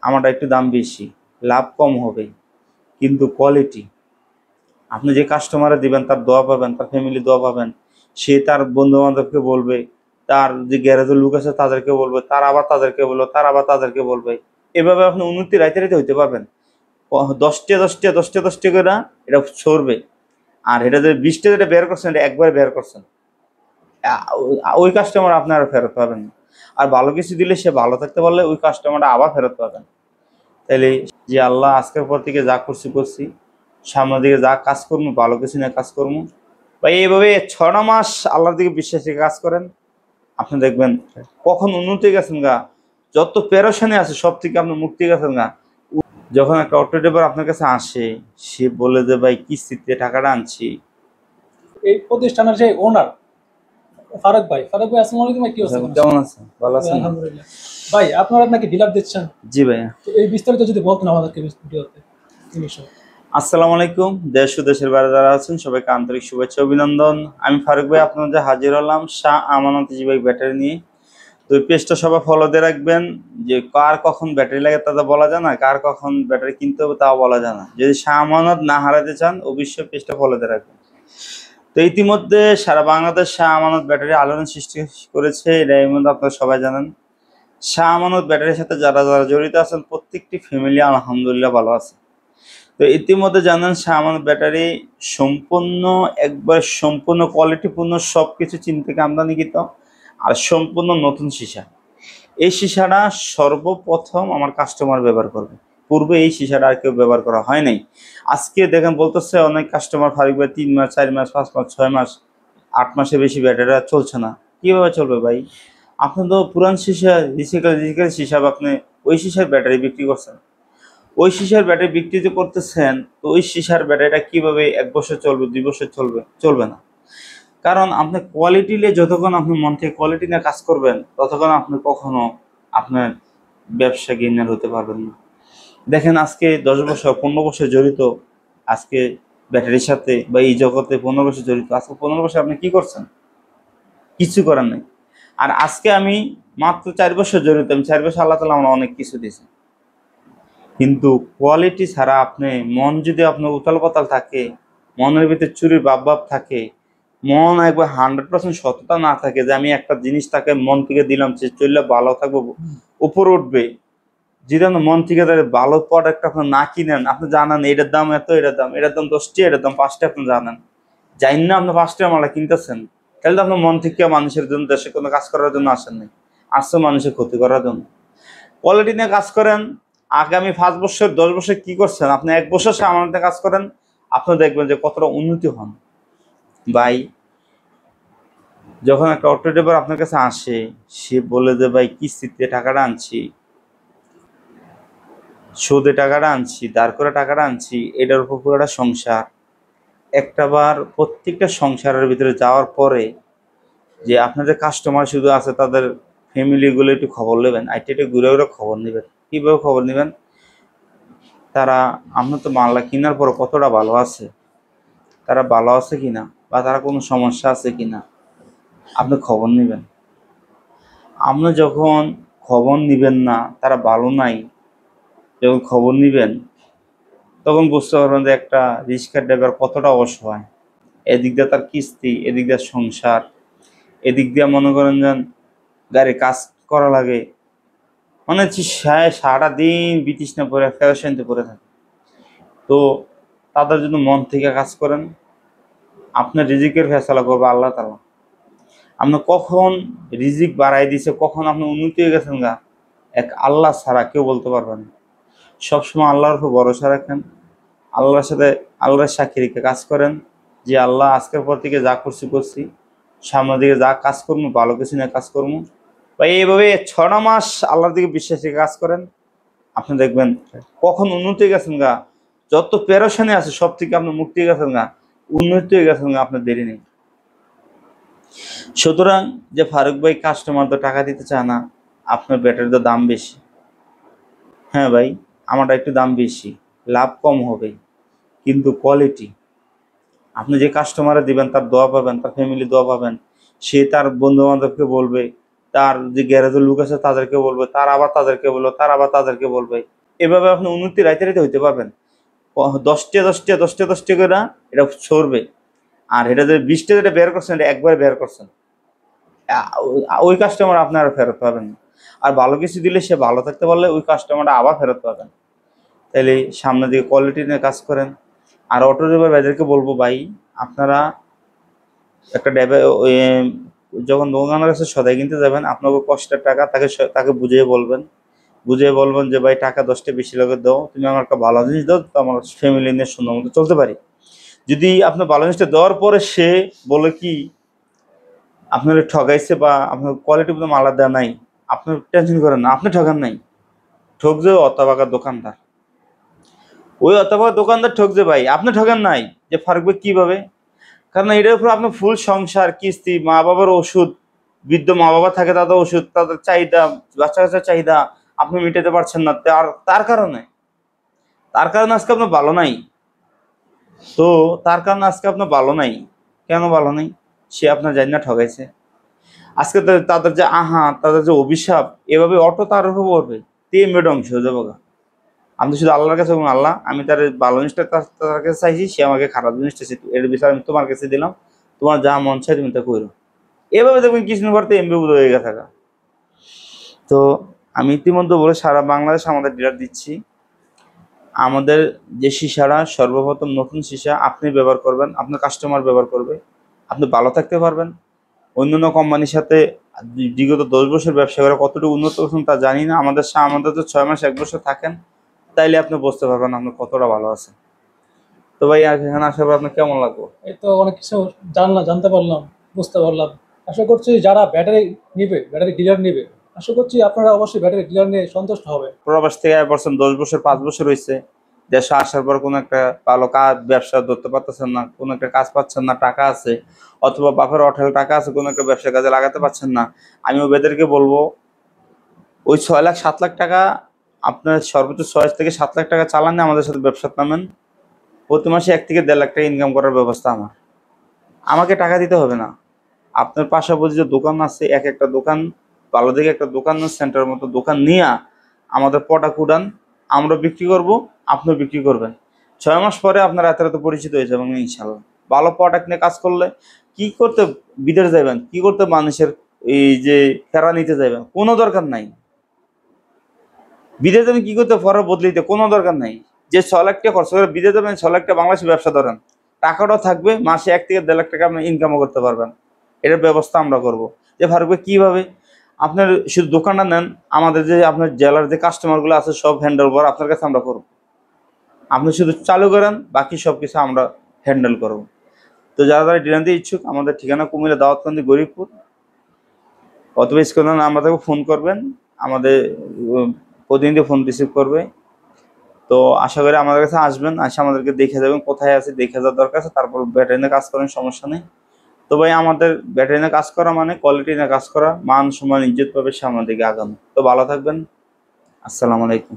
আমারটা একটু দাম বেশি, লাভ কম হবে, কিন্তু কোয়ালিটি। আপনি যে কাস্টমারে দিবেন তার দোয়া পাবেন, তার ফ্যামিলি দোয়া পাবেন। সে তার বন্ধু বান্ধবকে বলবে, তার যে গ্যারেজের লোক আছে তাদেরকে বলবে, তার আবার তাদেরকে বলবে, তার আবার তাদেরকে বলবে। এভাবে আপনি উন্নতি রাইতে রাইতে হইতে পারবেন। 10টা করে এটা ছড়বে। আর এটা যে 20টা যেটা বের করছেন এটা একবার বের করছেন, ওই কাস্টমার আপনি আর ফেরত পাবেন না। আর ভালো কিছু দিলে সে ভালো থাকতে পারলে ওই কাস্টমারটা আবার ফেরত পাবেন। তাইলে যে আল্লাহ আজকের পর থেকে যা করছি করছি, সামনের দিকে যা কাজ করবো ভালো কিছু নিয়ে কাজ করবো বা এইভাবে 6 মাস আল্লাহর দিকে বিশ্বাস রেখে কাজ করেন। আপনি দেখবেন কখন উন্নতি গেছেন গা, যত পেরেশানি আছে সব থেকে আপনি মুক্তি গেছেন গা। যখন একটা অটো ড্রাইভার আপনার কাছে আসে, সে বলে যে ভাই কিস্তিতে টাকাটা আনছি। এই প্রতিষ্ঠানের যে ওনার ফারুক ভাই, আসসালামু আলাইকুম ভাই, কি অবস্থা? কেমন আছেন? ভালো আছেন? আলহামদুলিল্লাহ। ভাই আপনারা নাকি ডিলার দিচ্ছেন? জি ভাইয়া। তো এই বিস্তারিত যদি বলতেন আমাদেরকে ভিডিওতে এই বিষয়ে। আসসালামু আলাইকুম। দেশ ও দেশের বাইরে যারা আছেন সবাইকে আন্তরিক শুভেচ্ছা অভিনন্দন। আমি ফারুক ভাই আপনাদের হাজির হলাম Shah Amanat easy bike battery নিয়ে। তো এই পেজটা সবাই ফলো দিয়ে রাখবেন। যে কার কখন ব্যাটারি লাগে তা তো বলা যায় না, কার কখন ব্যাটারি কিনতে হবে তাও বলা যায় না। যদি শাহ আমানত না হারাতে চান অবশ্যই পেজটা ফলো দিয়ে রাখবেন। তো ইতিমধ্যে সারা বাংলাদেশ শাহ আমানত ব্যাটারি আলোড়ন সৃষ্টি করেছে, এটা এর মধ্যে আপনারা সবাই জানেন। শাহ আমানত ব্যাটারির সাথে যারা যারা জড়িত আছেন প্রত্যেকটি ফ্যামিলি আলহামদুলিল্লাহ ভালো আছে। তো ইতিমধ্যে জানেন শাহ আমানত ব্যাটারি সম্পূর্ণ সম্পূর্ণ কোয়ালিটিপূর্ণ সব কিছু চীন থেকে আমদানিকৃত আর সম্পূর্ণ নতুন সীসা। এই সীসাটা সর্বপ্রথম আমার কাস্টমার ব্যবহার করবে। পূর্বে এই সীসাটা আর কেউ ব্যবহার করা হয় নাই। আজকে দেখেন বলতেছে অনেক কাস্টমার ফারুক ভাই 3 মাস 4 মাস 5 মাস 6 মাস 8 মাসের বেশি ব্যাটারি চলছে না। কিভাবে চলবে ভাই? আপনি তো পুরান সীসা রিসাইকেল সীসা, আপনি ওই সীসার ব্যাটারি বিক্রি করছেন। ওই সীসার ব্যাটারি বিক্রি যে করতেছেন, তো ওই সীসার ব্যাটারিটা কিভাবে 1 বছর চলবে 2 বছর চলবে? চলবে না। কারণ আপনি কোয়ালিটি নিয়ে যতক্ষণ আপনি মন থেকে কোয়ালিটি নিয়ে কাজ করবেন ততক্ষণ আপনি কখনো আপনার ব্যবসা গেইনার হতে পারবেন না। দেখেন আজকে 10 বছর 15 বছর জড়িত, আজকে ব্যাটারির সাথে বা এই জগতে 15 বছর জড়িত, আজকে 15 বছর আপনি কি করছেন? কিছু করার নেই। আর আজকে আমি মাত্র 4 বছর জড়িত, আমি 4 বছর আল্লাহ তাআলা আমার অনেক কিছু দিয়েছে। কিন্তু কোয়ালিটি ছাড়া আপনি মন যদি আপনার উতাল পাতাল থাকে, মনের ভিতরে চুরির ভাব থাকে, মন একবার 100% সততা না থাকে যে আমি একটা জিনিস তাকে মন থেকে দিলাম সে চললে ভালো থাকবো, উপরে উঠবে, যদি আপনার মন থেকে তাহলে ভালো প্রোডাক্ট আপনার না কিনেন, আপনি জানেন এটার দাম এত, এটার দাম 10টি, এটার দাম 5টি, আপনি জানেন জানেন না আপনি 5টা মালা কিনতেছেন, তাহলে তো আপনার মন থেকে মানুষের জন্য দেশে কোনো কাজ করার জন্য আসেন নাই, আসছে মানুষের ক্ষতি করার জন্য। কোয়ালিটি নিয়ে কাজ করেন। আগামী 5 বছর 10 বছর কি করছেন, আপনি 1 বছর সামনে কাজ করেন, আপনি দেখবেন যে কতটা উন্নতি হন। ভাই যখন একটা অটো ড্রাইভার আপনার কাছে আসে, সে বলে যে ভাই কিস্তিতে টাকাটা আনছি, সুদে টাকাটা আনছি, দাঁড় করে টাকাটা আনছি, এটার উপর পুরোটা সংসার। একটাবার প্রত্যেকটা সংসারের ভিতরে যাওয়ার পরে যে আপনাদের কাস্টমার শুধু আছে তাদের ফ্যামিলিগুলো একটু খবর নেবেন, আইটি ঘুরে ঘুরে খবর নেবেন। কীভাবে খবর নেবেন? তারা আপনার তো মাল্লা কেনার পর কতটা ভালো আছে, তারা ভালো আছে কিনা বা তারা কোনো সমস্যা আছে কিনা আপনি খবর নেবেন। আপনি যখন খবর নেবেন না, তারা ভালো নাই, যখন খবর নেবেন তখন বুঝতে পারবেন যে একটা রিক্সার ড্রাইভার কতটা অসহায়। এদিক দিয়ে তার কিস্তি, এদিক দিয়ে সংসার, এদিক দিয়ে মনে করেন যেন গাড়ি কাজ করা লাগে, মানে হচ্ছে সারাটা দিন বিতৃষ্ণা পরে ফেরোশান্তি পরে থাকে। তো তাদের জন্য মন থেকে কাজ করেন, আপনার রিজিকের ফেসলা করবে আল্লাহ তাআলা। আপনি কখন রিজিক বাড়াই দিছে, কখন আপনি উন্নতি হয়ে গেছেন গা, এক আল্লাহ ছাড়া কেউ বলতে পারবে না। সবসময় আল্লাহর উপর ভরসা রাখেন, আল্লাহর সাথে আল্লাহর সাক্ষী রেখে কাজ করেন যে আল্লাহ আজকের পর থেকে যা করছি করছি, সামনের দিকে যা কাজ করবো ভালো কিছু নিয়ে কাজ করবো। বা এইভাবে 6 মাস আল্লাহর দিকে বিশ্বাস রেখে কাজ করেন, আপনি দেখবেন কখন উন্নতি হয়ে গেছেন গা, যত পেরেশানি আছে সব থেকে আপনি মুক্তি হয়ে গেছেন গা, উন্নতি হয়ে গেছেন গা, আপনার দেরি নেই। সুতরাং যে ফারুক ভাই কাস্টমার তো টাকা দিতে চায় না, আপনার ব্যাটারির তো দাম বেশি। হ্যাঁ ভাই, আমারটা একটু দাম বেশি, লাভ কম হবে, কিন্তু কোয়ালিটি। আপনি যে কাস্টমারে দিবেন তার দোয়া পাবেন, তার ফ্যামিলি দোয়া পাবেন। সে তার বন্ধু বান্ধবকে বলবে, তার যে গ্যারেজের লোক আছে তাদেরকে বলবে, তার আবার তাদেরকে বলবে, তার আবার তাদেরকে বলবে। এভাবে আপনি উন্নতি রাইতে রাইতে হইতে পারবেন। 10টা করে এটা সরবে। আর এটা যে 20টা যেটা বের করছেন এটা একবার বের করছেন, ওই কাস্টমার আপনারা ফেরত পাবেন না। আর ভালো কিছু দিলে সে ভালো থাকতে পারলে ওই কাস্টমারটা আবার ফেরত পাবেন। তাইলে সামনের দিকে কোয়ালিটি নিয়ে কাজ করেন। আর অটো ড্রাইভার ভাইদেরকে বলবো, ভাই আপনারা একটা ড্রাইভার যখন দোকানের কাছে সদাই কিনতে যাবেন, আপনাকে কষ্টের টাকা তাকে বুঝিয়ে বলবেন যে ভাই টাকা 10টা বেশি লাগে দাও, তুমি আমার একটা ভালো জিনিস দাও, তো আমার ফ্যামিলি নিয়ে সুন্দর মতো চলতে পারি। যদি আপনার ভালো জিনিসটা দেওয়ার পরে সে বলে কি আপনার ঠগাইছে বা আপনার কোয়ালিটি মতো মালা দেওয়া নাই, আপনার টেনশন করেন না, আপনি ঠগান নাই, ঠকছে অতবাকার দোকানদার। ওই অতবাকার দোকানদার ঠকছে ভাই, আপনি ঠগান নাই। যে ফারুক ভাই কিভাবে? কারণ এটার উপর আপনার ফুল সংসার, কিস্তি, মা বাবার ওষুধ, বৃদ্ধ মা বাবা থাকে তাদের ওষুধ, তাদের চাহিদা, বাচ্চা কাচ্চার চাহিদা আপনি মিটাতে পারছেন না। তার কারণে আজকে আপনার ভালো নাই। তো তার কারণে আজকে আপনার ভালো নাই। কেন ভালো নাই? সে আপনার জানি না ঠগাইছে। আজকে তাদের যে অভিশাপ, এভাবে অটো তার উপর পড়বে, তেমনি ধ্বংস হয়ে যাবো গা। আমি শুধু আল্লাহর কাছে বলুন, আল্লাহ আমি তার ভালো জিনিসটা তার কাছে চাইছি, সে আমাকে খারাপ জিনিসটা এর বিষয়ে আমি তোমার কাছে দিলাম, তোমার যা মন চাই তুমি তা করো। এভাবে দেখবেন কিছুদিন পর তো এমবি হয়ে গেছে থাকা। তো আমি ইতিমধ্যে বলে সারা বাংলাদেশ আমাদের ডিলার দিচ্ছি। আমাদের যে সিসারা সর্বপ্রথম নতুন সিসা আপনি ব্যবহার করবেন, আপনার কাস্টমার ব্যবহার করবে, আপনি ভালো থাকতে পারবেন। অন্যান্য কোম্পানির সাথে বিগত 10 বছর ব্যবসা করে কতটুকু উন্নত করছেন তা জানি না। আমাদের তো 6 মাস 1 বছর থাকেন, তাইলে আপনি বুঝতে পারবেন আপনি কতটা ভালো আছেন। তো ভাই এখানে আসার পর আপনার কেমন লাগলো? এই তো অনেক কিছু জানতে পারলাম, বুঝতে পারলাম। আশা করছি যারা ব্যাটারি ডিলার নিবে, আশা করছি আপনারা অবশ্যই ব্যাটারি ডিলার নিয়ে সন্তুষ্ট হবে। প্রবাস থেকে আয় পড়ছেন 10 বছর 5 বছর হয়েছে, দেশে আসার পর কোনো একটা ভালো কাজ ব্যবসা ধরতে পারতেছেন না, কোনো একটা কাজ পাচ্ছেন না, টাকা আছে অথবা বাপের অঠেল টাকা আছে, কোনো একটা ব্যবসার কাজে লাগাতে পারছেন না। আমি ওদেরকে বলবো ওই 6 লাখ 7 লাখ টাকা আপনার সর্বোচ্চ 6 থেকে 7 লাখ টাকা চালান নিয়ে আমাদের সাথে ব্যবসা নামেন। প্রতি মাসে 1 থেকে 1.5 লাখ টাকা ইনকাম করার ব্যবস্থা আমাকে টাকা দিতে হবে না। আপনার পাশাপাশি যে দোকান আছে, একটা দোকান ভালো দেখে একটা দোকান সেন্টারের মতো দোকান নিয়ে আমাদের প্রোডাক্ট উঠান, আমরা বিক্রি করব, আপনিও বিক্রি করবেন। 6 মাস পরে আপনার রাতে পরিচিত হয়ে যাবেন ইনশাল্লাহ। ভালো প্রোডাক্ট নিয়ে কাজ করলে কি করতে বিদেশ যাবেন, কি করতে মানুষের এই যে ফেরা নিতে যাবেন, কোনো দরকার নাই। বিদেশ যাবেন কি করতে, ফেরা বদলিতে কোনো দরকার নাই। যে 6 লাখ টাকা খরচ করে বিদেশ যাবেন, 6 লাখ টাকা বাংলাদেশে ব্যবসা ধরেন, টাকাটাও থাকবে, মাসে 1 থেকে 1.5 লাখ টাকা আপনি ইনকামও করতে পারবেন। এটার ব্যবস্থা আমরা করব। যে ফারুক ভাই কিভাবে? আপনার শুধু দোকানটা নেন, আমাদের যে আপনার জেলার যে কাস্টমারগুলো আছে সব হ্যান্ডেল ওভার আপনার কাছে আমরা করব। আপনি শুধু চালু করেন, বাকি সব কিছু আমরা হ্যান্ডেল করব। তো যারা ডিলার দিয়ে ইচ্ছুক, আমাদের ঠিকানা কুমিল্লা দাউদকান্দি গরিবপুর, অথবা স্ক্রিনে আমাদেরকে ফোন করবেন, আমাদের প্রতিনিধি ফোন রিসিভ করবে। তো আশা করি আমাদের কাছে আসবেন, আসে আমাদেরকে দেখে যাবেন, কোথায় আছে দেখে যাওয়ার দরকার আছে, তারপর ব্যাটারি নিয়ে কাজ করেন, সমস্যা নেই। তো ভাই আমাদের ব্যাটারি নিয়ে কাজ করা মানে কোয়ালিটি নিয়ে কাজ করা, মান সম্মান ইজ্জত পাবে সামনের দিকে আগানো। তো ভালো থাকবেন, আসসালামু আলাইকুম।